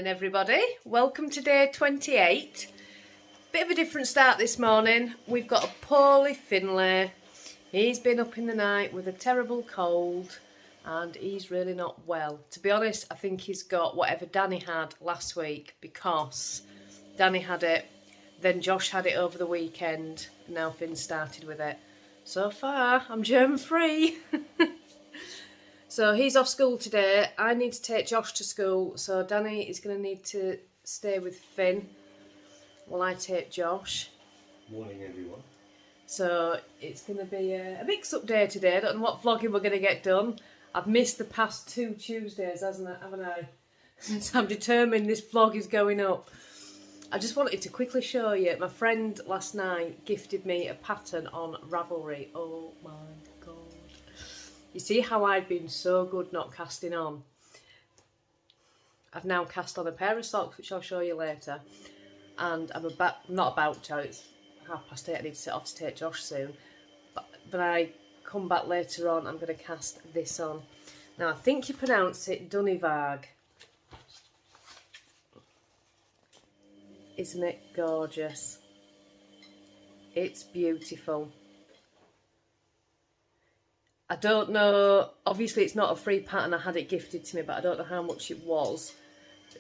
everybody. Welcome to day 28. Bit of a different start this morning. We've got a poorly Finlay. He's been up in the night with a terrible cold and he's really not well. To be honest, I think he's got whatever Danny had last week, because Danny had it, then Josh had it over the weekend, and now Finn started with it. So far, I'm germ free. So he's off school today. I need to take Josh to school, so Danny is going to need to stay with Finn while I take Josh. Morning, everyone. So it's going to be a mix-up day today. I don't know what vlogging we're going to get done. I've missed the past 2 Tuesdays, haven't I? So I'm determined this vlog is going up. I just wanted to quickly show you. My friend last night gifted me a pattern on Ravelry. Oh my god. You see how I've been so good not casting on? I've now cast on a pair of socks, which I'll show you later. And I'm not about to, it's 8:30, I need to set off to take Josh soon. But when I come back later on, I'm going to cast this on. Now, I think you pronounce it Dunivag. Isn't it gorgeous? It's beautiful. I don't know, obviously it's not a free pattern, I had it gifted to me, but I don't know how much it was.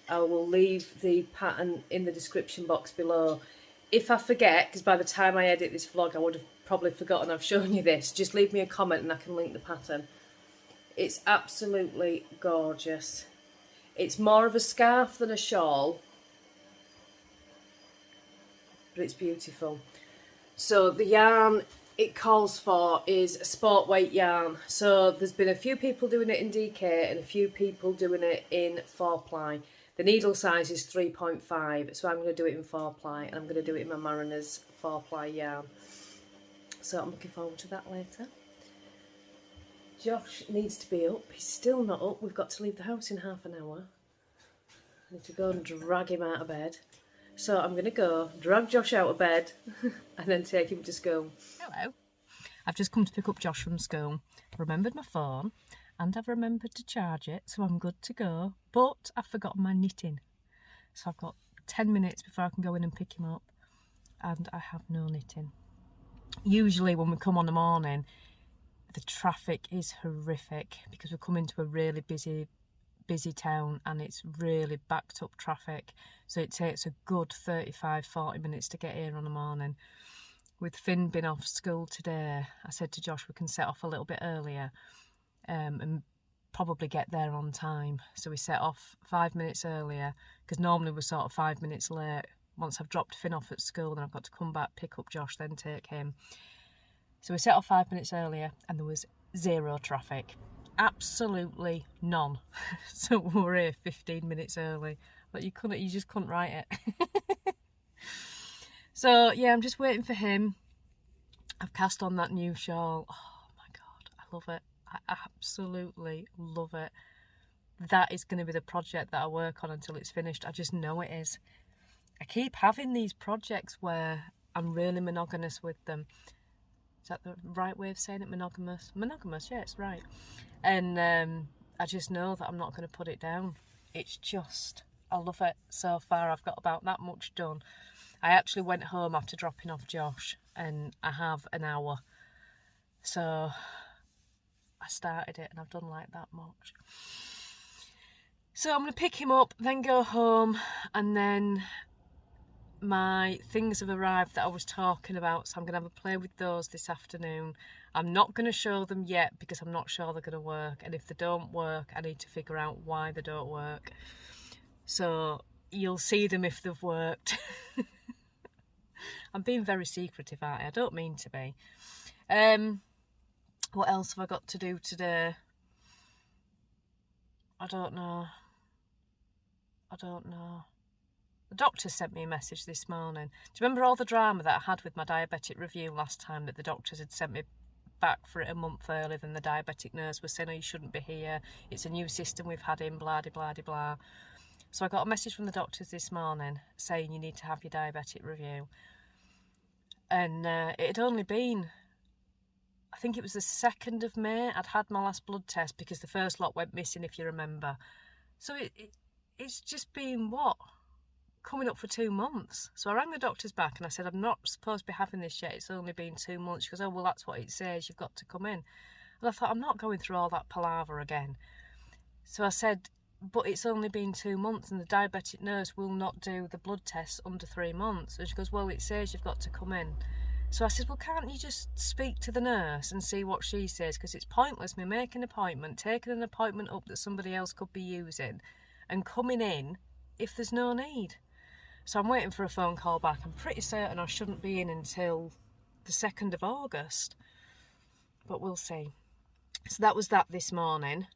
I will leave the pattern in the description box below. If I forget, because by the time I edit this vlog I would have probably forgotten I've shown you this, just leave me a comment and I can link the pattern. It's absolutely gorgeous. It's more of a scarf than a shawl, but it's beautiful. So the yarn it calls for is a sport weight yarn. So there's been a few people doing it in DK and a few people doing it in 4-ply. The needle size is 3.5, so I'm going to do it in 4-ply, and I'm going to do it in my Mariner's 4-ply yarn. So I'm looking forward to that later. Josh needs to be up. He's still not up. We've got to leave the house in half an hour. I need to go and drag him out of bed. So I'm going to go drag Josh out of bed and then take him to school. Hello. I've just come to pick up Josh from school. I remembered my phone and I've remembered to charge it, so I'm good to go. But I've forgotten my knitting. So I've got 10 minutes before I can go in and pick him up, and I have no knitting. Usually when we come on the morning, the traffic is horrific because we come into a really busy town and it's really backed up traffic, so it takes a good 35-40 minutes to get here on the morning. With Finn being off school today, I said to Josh we can set off a little bit earlier and probably get there on time. So we set off 5 minutes earlier, because normally we're sort of 5 minutes late. Once I've dropped Finn off at school, then I've got to come back, pick up Josh, then take him. So we set off 5 minutes earlier and there was zero traffic. Absolutely none. So we were here 15 minutes early, but you just couldn't write it. So yeah, I'm just waiting for him. I've cast on that new shawl. Oh my god, I love it. I absolutely love it. That is going to be the project that I work on until it's finished. I just know it is. I keep having these projects where I'm really monogamous with them. Is that the right way of saying it? Monogamous? Monogamous, yeah, it's right. And I just know that I'm not going to put it down. It's just, I love it. So far I've got about that much done. I actually went home after dropping off Josh and I have an hour. So I started it and I've done like that much. So I'm going to pick him up, then go home, and then my things have arrived that I was talking about, so I'm going to have a play with those this afternoon. I'm not going to show them yet because I'm not sure they're going to work, and if they don't work I need to figure out why they don't work. So you'll see them if they've worked. I'm being very secretive, aren't I? I don't mean to be. What else have I got to do today? I don't know. The doctor sent me a message this morning. Do you remember all the drama that I had with my diabetic review last time, that the doctors had sent me back for it a month earlier than the diabetic nurse was saying, oh, you shouldn't be here, it's a new system we've had in, blah, blah, blah, blah. So I got a message from the doctors this morning saying you need to have your diabetic review. And it had only been, I think it was the 2nd of May, I'd had my last blood test because the first lot went missing, if you remember. So it's just been, what, coming up for 2 months. So I rang the doctors back and I said, I'm not supposed to be having this yet, it's only been 2 months. She goes, oh, well, that's what it says, you've got to come in. And I thought, I'm not going through all that palaver again. So I said, but it's only been 2 months and the diabetic nurse will not do the blood tests under 3 months. And she goes, well, it says you've got to come in. So I said, well, can't you just speak to the nurse and see what she says? Because it's pointless me making an appointment, taking an appointment up that somebody else could be using and coming in if there's no need. So I'm waiting for a phone call back. I'm pretty certain I shouldn't be in until the 2nd of August. But we'll see. So that was that this morning.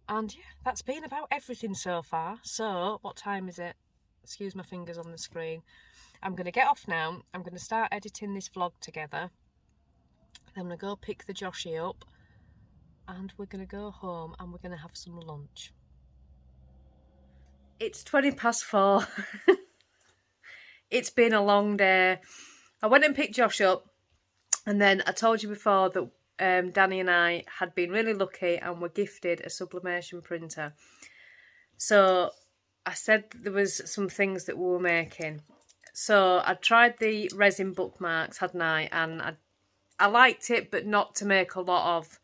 And yeah, that's been about everything so far. So, what time is it? Excuse my fingers on the screen. I'm going to get off now. I'm going to start editing this vlog together. Then I'm going to go pick the Joshy up. And we're going to go home and we're going to have some lunch. It's 4:20. It's been a long day. I went and picked Josh up. And then I told you before that Danny and I had been really lucky and were gifted a sublimation printer. So I said there was some things that we were making. So I tried the resin bookmarks, hadn't I? And I liked it, but not to make a lot of.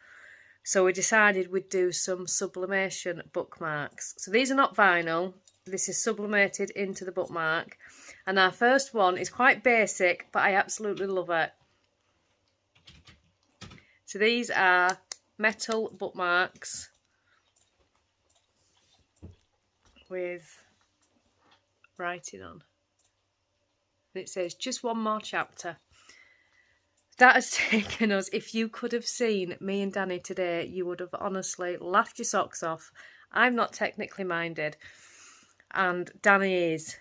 So we decided we'd do some sublimation bookmarks. So these are not vinyl. This is sublimated into the bookmark. And our first one is quite basic, but I absolutely love it. So these are metal bookmarks with writing on. And it says, just one more chapter. That has taken us, if you could have seen me and Danny today, you would have honestly laughed your socks off. I'm not technically minded, and Danny is,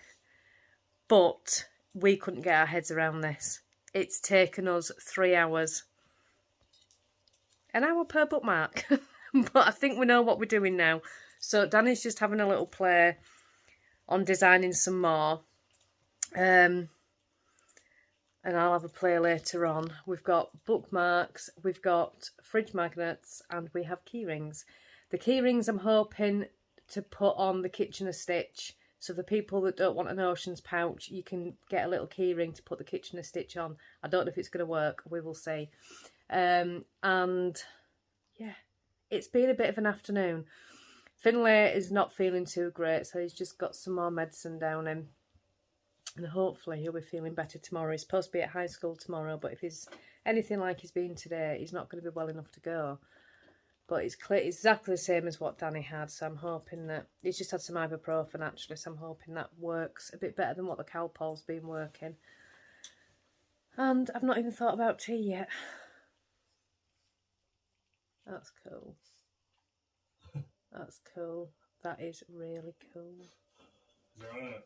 but we couldn't get our heads around this. It's taken us 3 hours. An hour per bookmark. But I think we know what we're doing now. So Danny's just having a little play on designing some more. And I'll have a play later on. We've got bookmarks, we've got fridge magnets, and we have key rings. The key rings I'm hoping to put on the Kitchener stitch. So for people that don't want an Ocean's pouch, you can get a little key ring to put the Kitchener stitch on. I don't know if it's going to work. We will see. And yeah, it's been a bit of an afternoon. Finlay is not feeling too great, so he's just got some more medicine down him. And hopefully he'll be feeling better tomorrow. He's supposed to be at high school tomorrow, but if he's anything like he's been today, he's not going to be well enough to go. But it's exactly the same as what Danny had, so I'm hoping that... He's just had some ibuprofen, actually, so I'm hoping that works a bit better than what the Calpol's been working. And I've not even thought about tea yet. That's cool. That's cool. That is really cool. Is that right?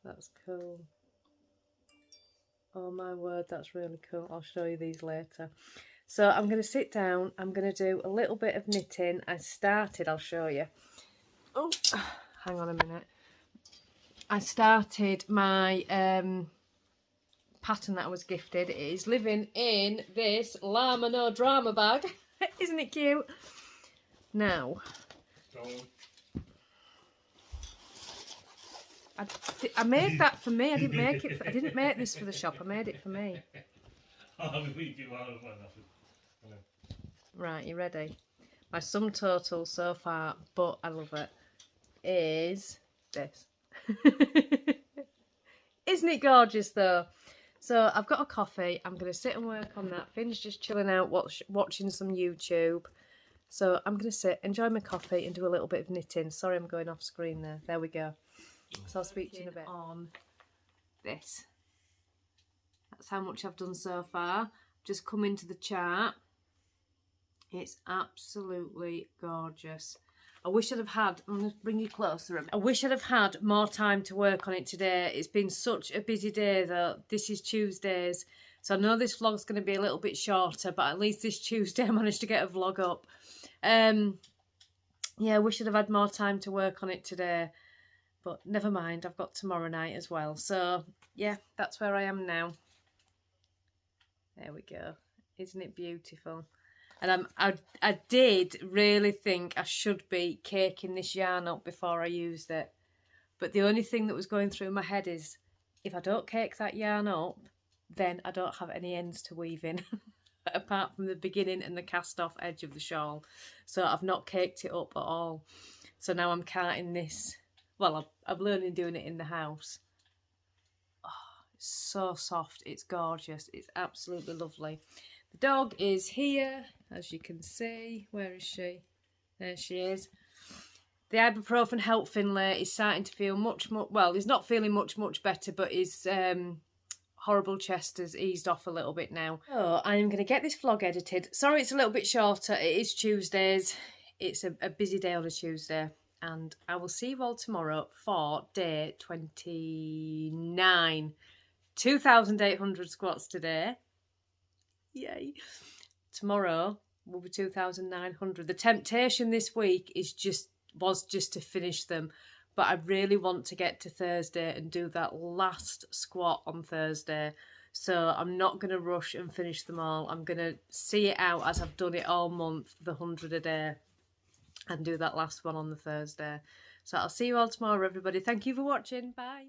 That's cool. Oh my word, that's really cool. I'll show you these later. So I'm going to sit down. I'm going to do a little bit of knitting. I'll show you. Oh, hang on a minute. I started my pattern that I was gifted. It is living in this Llama No Drama bag. Isn't it cute? Now, I made that for me. I didn't make it. I didn't make this for the shop. I made it for me. Right, you ready? My sum total so far, but I love it, is this. Isn't it gorgeous though? So I've got a coffee. I'm going to sit and work on that. Finn's just chilling out, watching some YouTube. So I'm going to sit, enjoy my coffee and do a little bit of knitting. Sorry, I'm going off screen there. There we go. So I'll speak to you in a bit on this. That's how much I've done so far. Just come into the chart. It's absolutely gorgeous. I wish I'd have had, I'm going to bring you closer. I wish I'd have had more time to work on it today. It's been such a busy day though. This is Tuesdays. So I know this vlog's going to be a little bit shorter, but at least this Tuesday I managed to get a vlog up. Yeah, I wish I'd have had more time to work on it today. But never mind, I've got tomorrow night as well. So yeah, that's where I am now. There we go. Isn't it beautiful? And I did really think I should be caking this yarn up before I used it. But the only thing that was going through my head is, if I don't cake that yarn up, then I don't have any ends to weave in, apart from the beginning and the cast off edge of the shawl. So I've not caked it up at all. So now I'm carting this. Well, I'm learning doing it in the house. Oh, it's so soft. It's gorgeous. It's absolutely lovely. The dog is here, as you can see. Where is she? There she is. The ibuprofen helped Finlay. He's starting to feel much, well, he's not feeling much better, but his horrible chest has eased off a little bit now. So I'm going to get this vlog edited. Sorry it's a little bit shorter. It is Tuesdays. It's a busy day on a Tuesday. And I will see you all tomorrow for day 29. 2,800 squats today. Yay. Tomorrow will be 2,900. The temptation this week was just to finish them, but I really want to get to Thursday and do that last squat on Thursday. So I'm not going to rush and finish them all. I'm going to see it out as I've done it all month, the 100 a day, and do that last one on the Thursday. So I'll see you all tomorrow, everybody. Thank you for watching. Bye.